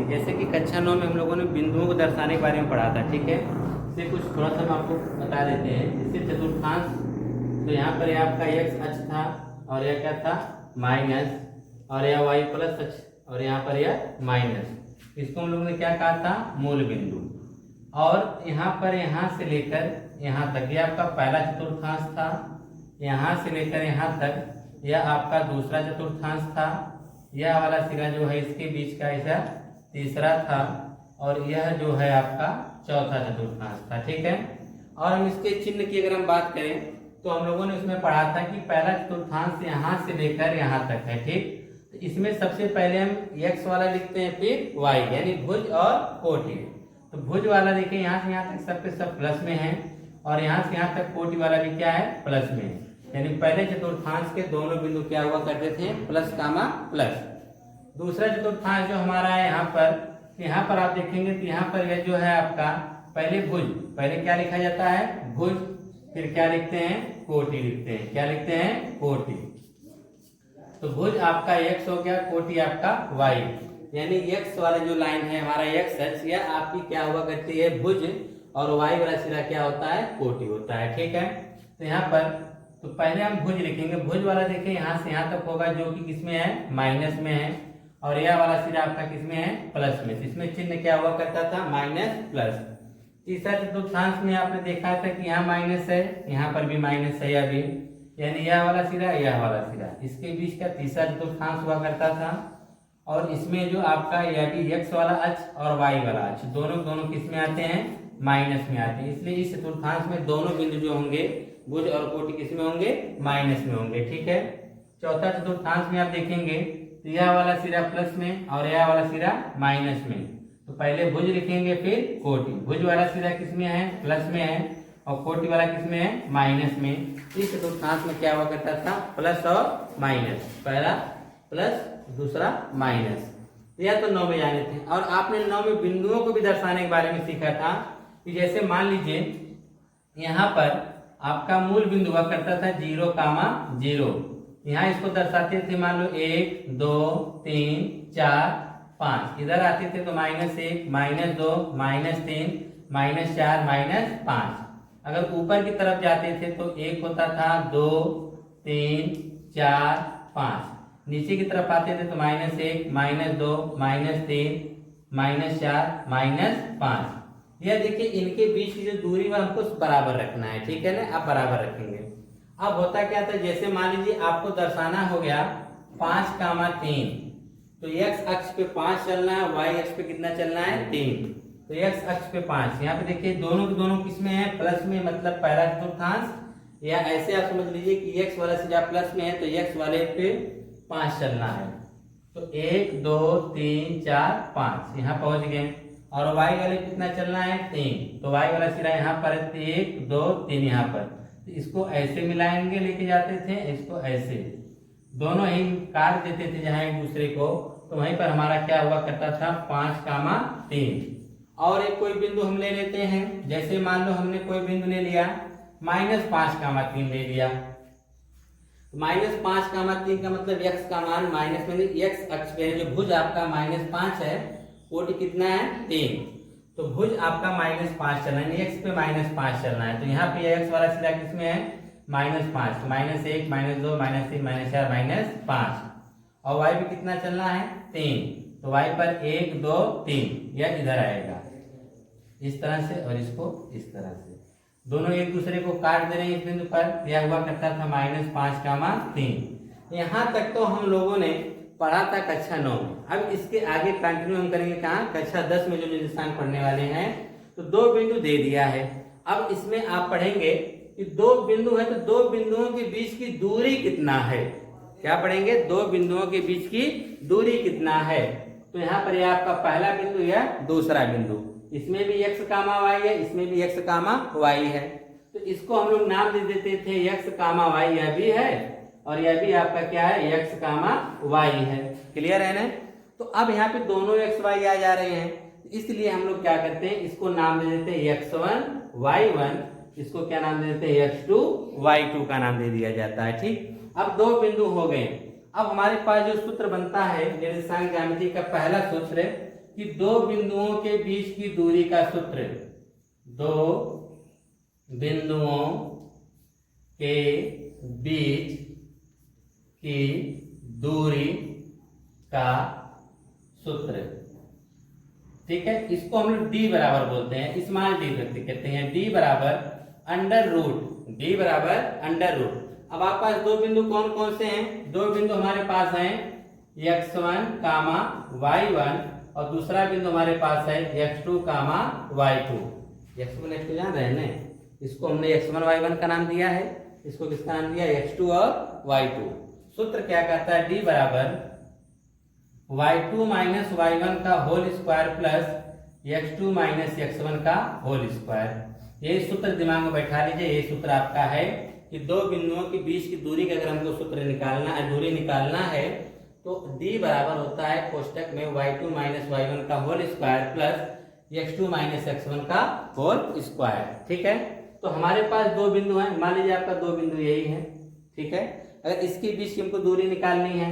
जैसे कि कक्षा 9 में हम लोगों ने बिंदुओं को दर्शाने के बारे में पढ़ा था, ठीक है। इससे कुछ थोड़ा सा हम आपको बता देते हैं। इससे चतुर्थांश, तो यहाँ पर यह आपका x अक्ष था और यह क्या था माइनस, और यह y प्लस अक्ष, और यहाँ पर यह माइनस। इसको हम लोगों ने क्या कहा था, मूल बिंदु। और यहाँ पर यहाँ से लेकर यहाँ तक यह आपका पहला चतुर्थांश था, यहाँ से लेकर यहाँ तक यह आपका दूसरा चतुर्थांश था, यह वाला सिरा जो है इसके बीच का ऐसा तीसरा था, और यह जो है आपका चौथा चतुर्थांश था, ठीक है। और हम इसके चिन्ह की अगर हम बात करें तो हम लोगों ने उसमें पढ़ा था कि पहला चतुर्थांश यहाँ से लेकर यहाँ तक है, ठीक। तो इसमें सबसे पहले हम x वाला लिखते हैं, फिर y यानी भुज और कोटि। तो भुज वाला देखिए यहाँ से यहाँ तक सब के सब प्लस में है, और यहाँ से यहाँ तक कोटि वाला भी क्या है, प्लस में है। यानी पहले चतुर्थांश के दोनों बिंदु क्या हुआ करते थे, प्लस कामा प्लस। दूसरा चतुर्थांश जो हमारा है यहाँ पर आप देखेंगे तो यहाँ पर यह जो है आपका पहले भुज, पहले क्या लिखा जाता है, भुज, फिर क्या लिखते हैं, कोटि लिखते हैं। क्या लिखते हैं, कोटि। तो भुज आपका x हो गया, कोटि आपका y। यानी x वाला जो लाइन है हमारा x अक्ष, यह आपकी क्या हुआ करती है, भुज, और y वाला सिरा क्या होता है, कोटि होता है, ठीक है। तो यहाँ पर तो पहले हम भुज लिखेंगे। भुज वाला देखिए यहाँ से यहाँ तक होगा, जो कि किसमें है, माइनस में है, और यह वाला सिरा आपका किसमें है, प्लस में। इसमें चिन्ह क्या हुआ करता था, माइनस प्लस। तीसरा चतुर्थांश में आपने देखा था कि यहाँ माइनस है, यहाँ पर भी माइनस है अभी, यानी यह वाला सिरा यह वाला सिरा, इसके बीच का तीसरा चतुर्थांश हुआ करता था। और इसमें जो आपका यह भी x वाला अक्ष और y वाला अक्ष दोनों किस में आते हैं, माइनस में आते हैं। इसलिए इस चतुर्थांश में दोनों बिंदु जो होंगे, भुज और कोटि, किस में होंगे, माइनस में होंगे, ठीक है। चौथा चतुर्थांश में आप देखेंगे तो यह वाला सिरा प्लस में और यह वाला सिरा माइनस में। तो पहले भुज लिखेंगे, फिर कोटि। भुज वाला सिरा किस में है, प्लस में है, और कोटि वाला किस में है, माइनस में। इस चतुर्थांश में क्या हुआ करता था, प्लस और माइनस, पहला प्लस दूसरा माइनस। यह तो 9 में जाने थे। और आपने 9 में बिंदुओं को भी दर्शाने के बारे में सीखा था कि जैसे मान लीजिए यहाँ पर आपका मूल बिंदु हुआ करता था 0,0। यहाँ इसको दर्शाते थे, मान लो 1 2 3 4 5, इधर आते थे तो -1 -2 -3 -4 -5। अगर ऊपर की तरफ जाते थे तो 1 होता था, 2 3 4 5। नीचे की तरफ आते थे तो -1 -2 -3 -4 -5। यह देखिए इनके बीच की जो दूरी है हमको बराबर रखना है, ठीक है ना। आप बराबर रखेंगे। अब होता क्या था, जैसे मान लीजिए आपको दर्शाना हो गया 5,3, तो x अक्ष पे 5 चलना है, y अक्ष पे कितना चलना है, 3। तो x अक्ष पे 5, यहाँ पे देखिए दोनों किसमें है, प्लस में, मतलब पहला चतुर्थांश। या ऐसे आप समझ लीजिए कि x वाला सिरा प्लस में है तो x वाले पे 5 चलना है। तो 1 2 3 4 5 यहाँ पहुंच गए। और y वाले कितना चलना है, 3। तो y वाला सिरा यहाँ पर है 1 2 3 यहाँ पर। तो इसको ऐसे मिलाएंगे, लेके जाते थे, इसको ऐसे, दोनों ही काट देते थे जहाँ एक दूसरे को। तो वहीं पर हमारा क्या हुआ करता था, 5,3। और एक कोई बिंदु हम ले लेते हैं, जैसे मान लो हमने कोई बिंदु ले लिया -5,3 ले लिया। -5,3 का मतलब x का मान माइनस में, x अक्ष पे जो भुज आपका -5 है, कोटि कितना है, 3। तो भुज आपका -5 चलना है, x पे -5 चलना है। तो यहाँ पे x वाला सिरा किसमें है, -5, -1 -2 -3 -4 -5। और y पे कितना चलना है, 3। तो y पर 1 2 3 यह इधर आएगा इस तरह से, और इसको इस तरह से, दोनों एक दूसरे को काट दे रहे हैं इस बिंदु पर। यह हुआ करता था -5,3। यहाँ तक तो हम लोगों ने पढ़ा था कक्षा 9 में। अब इसके आगे कंटिन्यू हम करेंगे कहाँ, कक्षा 10 में जो निशान पढ़ने वाले हैं। तो 2 बिंदु दे दिया है। अब इसमें आप पढ़ेंगे कि 2 बिंदु है, तो 2 बिंदुओं के बीच की दूरी कितना है। क्या पढ़ेंगे, 2 बिंदुओं के बीच की दूरी कितना है। तो यहाँ पर यह आपका पहला बिंदु या दूसरा बिंदु, इसमें भी x, y है, इसमें भी x, y है। तो इसको हम लोग नाम दे देते थे x, y, यह भी है, और यह भी आपका क्या है, x, y है। क्लियर है ना। तो अब यहाँ पे दोनों x y आ जा रहे हैं, इसलिए हम लोग क्या करते हैं, इसको नाम दे देते हैं x1 y1, इसको क्या नाम दे देते हैं, x2 y2 का नाम दे दिया जाता है, ठीक। अब 2 बिंदु हो गए। अब हमारे पास जो सूत्र बनता है निर्देशांक ज्यामिति का, पहला सूत्र कि दो बिंदुओं के बीच की दूरी का सूत्र, दो बिंदुओं के बीच की दूरी का सूत्र, ठीक है। इसको हम लोग डी बराबर बोलते हैं, स्मॉल डी व्यक्त करते हैं। डी बराबर अंडर रूट, डी बराबर अंडर रूट। अब आपके पास दो बिंदु कौन कौन से हैं? दो बिंदु हमारे पास हैं x1 कामा y1 और दूसरा बिंदु हमारे पास है x2 कामा y2। x1 x2 जान रहे हैं ना, इसको हमने x1 y1 का नाम दिया है, इसको किसका नाम दिया? x2 और y2। सूत्र क्या कहता है? d बराबर y2 माइनस y1 का whole square plus x2 minus x1 का होल स्क्वायर। यही सूत्र दिमाग में बैठा लीजिए। यही सूत्र आपका है कि दो बिंदुओं के बीच की दूरी का अगर हमको सूत्र निकालना है, दूरी निकालना है, तो d बराबर होता है कोष्टक में y2 माइनस y1 का whole square plus x2 minus x1 का होल स्क्वायर, ठीक है। तो हमारे पास दो बिंदु हैं, मान लीजिए आपका दो बिंदु यही है, ठीक है। अगर इसके बीच की हमको दूरी निकालनी है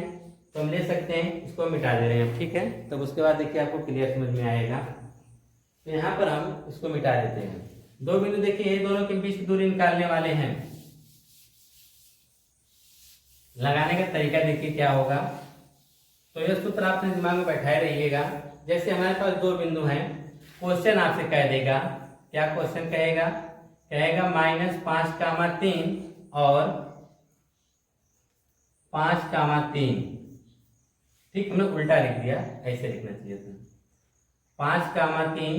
तो हम ले सकते हैं, इसको मिटा दे रहे हैं, ठीक है। तब उसके बाद देखिए आपको क्लियर समझ में आएगा। तो यहाँ पर हम इसको मिटा देते हैं। दो बिंदु देखिए, ये दोनों के बीच की दूरी निकालने वाले हैं। लगाने का तरीका देखिए क्या होगा। तो यह सूत्र आपने दिमाग में बैठाए रहिएगा। जैसे हमारे पास दो बिंदु हैं, क्वेश्चन आपसे कह देगा, क्या क्वेश्चन कहेगा? कहेगा -5,3 और 5,3, ठीक, हमने उल्टा लिख दिया, ऐसे लिखना चाहिए था। 5,3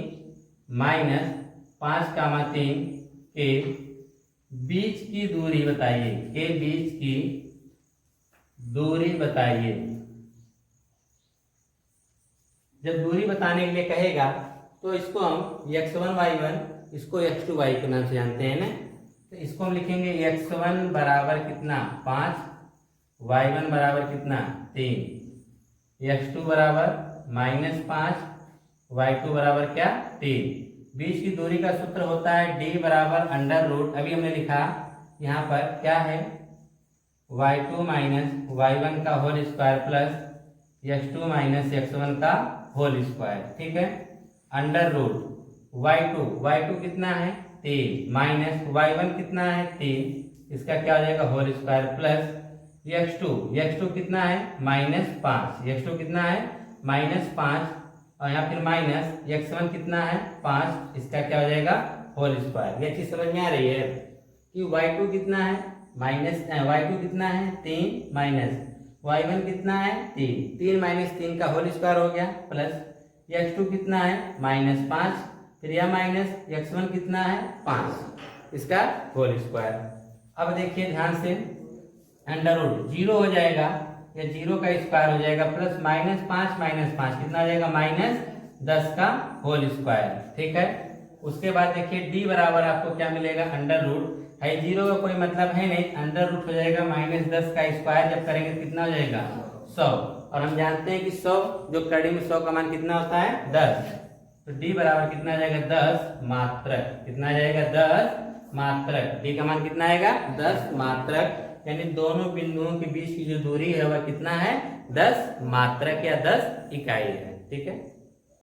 माइनस 5,3 के बीच की दूरी बताइए, के बीच की दूरी बताइए। जब दूरी बताने के लिए कहेगा तो इसको हम x1 y1, इसको x2 y के नाम से जानते हैं ना। तो इसको हम लिखेंगे x1 बराबर कितना? 5, y1 बराबर कितना? 3, x2 बराबर -5, y2 बराबर क्या? 3। बीच की दूरी का सूत्र होता है d बराबर अंडर रूट, अभी हमने लिखा यहाँ पर क्या है? y2 माइनस y1 का whole square plus x2 minus x1 का होल स्क्वायर, ठीक है। अंडर रूट y2 कितना है? 3 माइनस y1 कितना है? 3, इसका क्या हो जाएगा? होल स्क्वायर प्लस x2 कितना है? -5, x2 कितना है? -5 और यहाँ फिर माइनस x1 कितना है? 5, इसका क्या हो जाएगा? Whole square. ये चीज समझ में आ रही है कि y2 कितना है? y2 कितना है? 3 माइनस y1 कितना है? 3 माइनस 3 का होल स्क्वायर हो गया प्लस x2 कितना है? -5, फिर यह माइनस x1 कितना है? 5, इसका होल स्क्वायर। अब देखिए ध्यान से, अंडर रूट 0 हो जाएगा, या 0 का स्क्वायर हो जाएगा प्लस -5 कितना हो जाएगा? -10 का होल स्क्वायर, ठीक है। उसके बाद देखिए d बराबर आपको क्या मिलेगा? अंडर रूट है, 0 का कोई मतलब है नहीं, अंडर रूट हो जाएगा -10 का स्क्वायर, जब करेंगे तो कितना हो जाएगा? 100। और हम जानते हैं कि 100 जो कड़ी में 100 का मान कितना होता है? 10। तो d बराबर कितना आ जाएगा? 10 मात्रक। कितना आ जाएगा? 10 मात्रक। d का मान कितना आएगा? 10 मात्रक। यानी दोनों बिंदुओं के बीच की जो दूरी है वह कितना है? 10 मात्रक या 10 इकाई है, ठीक है।